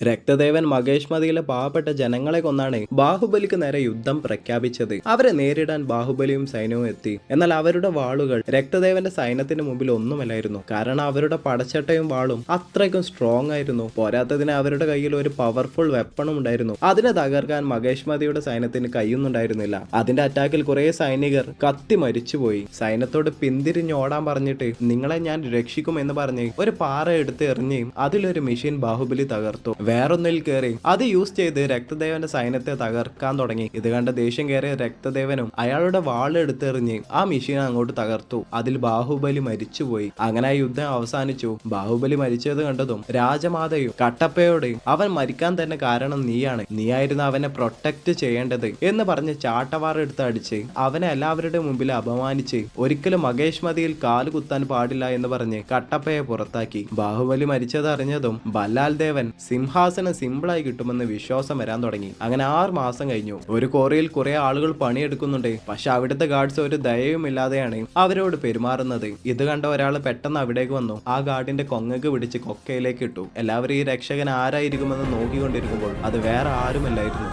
രക്തദേവൻ മകേഷ്മതിയിലെ പാവപ്പെട്ട ജനങ്ങളെ കൊന്നാണ് ബാഹുബലിക്ക് നേരെ യുദ്ധം പ്രഖ്യാപിച്ചത്. അവരെ നേരിടാൻ ബാഹുബലിയും സൈന്യവും എത്തി. എന്നാൽ അവരുടെ വാളുകൾ രക്തദേവന്റെ സൈന്യത്തിന് മുമ്പിൽ ഒന്നുമല്ലായിരുന്നു. കാരണം അവരുടെ പടച്ചട്ടയും വാളും അത്രയ്ക്കും സ്ട്രോങ് ആയിരുന്നു. പോരാത്തതിന് അവരുടെ കയ്യിൽ ഒരു പവർഫുൾ വെപ്പണും ഉണ്ടായിരുന്നു. അതിനെ തകർക്കാൻ മകേഷ്മതിയുടെ സൈന്യത്തിന് കഴിയുന്നുണ്ടായിരുന്നില്ല. അതിന്റെ അറ്റാക്കിൽ കുറെ സൈനികർ കത്തി മരിച്ചുപോയി. സൈന്യത്തോട് പിന്തിരിഞ്ഞോടാൻ പറഞ്ഞിട്ട് നിങ്ങളെ ഞാൻ രക്ഷിക്കുമെന്ന് പറഞ്ഞ് ഒരു പാറ എടുത്ത് എറിഞ്ഞ് അതിലൊരു മെഷീൻ ബാഹുബലി തകർത്തു. വേറൊന്നിൽ കയറി അത് യൂസ് ചെയ്ത് രക്തദേവന്റെ സൈന്യത്തെ തകർക്കാൻ തുടങ്ങി. ഇത് കണ്ട ദേഷ്യം കയറിയ രക്തദേവനും അയാളുടെ വാളെടുത്തെറിഞ്ഞ് ആ മെഷീൻ അങ്ങോട്ട് തകർത്തു. അതിൽ ബാഹുബലി മരിച്ചുപോയി. അങ്ങനെ ആ യുദ്ധം അവസാനിച്ചു. ബാഹുബലി മരിച്ചത് കണ്ടതും രാജമാതയും കട്ടപ്പയോടെയും അവൻ മരിക്കാൻ തന്നെ കാരണം നീയായിരുന്നു അവനെ പ്രൊട്ടക്ട് ചെയ്യേണ്ടത് എന്ന് പറഞ്ഞ് ചാട്ടവാറെടുത്ത് അടിച്ച് അവനെ എല്ലാവരുടെ മുമ്പിൽ അപമാനിച്ച് ഒരിക്കലും മകേഷ്മതിയിൽ കാല് കുത്താൻ പാടില്ല എന്ന് പറഞ്ഞ് കട്ടപ്പയെ പുറത്താക്കി. ബാഹുബലി മരിച്ചത് അറിഞ്ഞതും ബല്ലാൽ ദേവൻ സിംഹാസനം സിമ്പിളായി കിട്ടുമെന്ന് വിശ്വാസം വരാൻ തുടങ്ങി. അങ്ങനെ 6 മാസം കഴിഞ്ഞു. ഒരു കോറിയിൽ കുറെ ആളുകൾ പണിയെടുക്കുന്നുണ്ട്. പക്ഷെ അവിടുത്തെ ഗാർഡ്സ് ഒരു ദയവും ഇല്ലാതെയാണ് അവരോട് പെരുമാറുന്നത്. ഇത് കണ്ട ഒരാൾ പെട്ടെന്ന് അവിടേക്ക് വന്നു. ആ ഗാർഡിന്റെ കൊങ്ങക്ക് പിടിച്ച് കൊക്കയിലേക്ക് ഇട്ടു. എല്ലാവരും ഈ രക്ഷകൻ ആരായിരിക്കുമെന്ന് നോക്കിക്കൊണ്ടിരിക്കുമ്പോൾ അത് വേറെ ആരുമല്ലായിരുന്നു,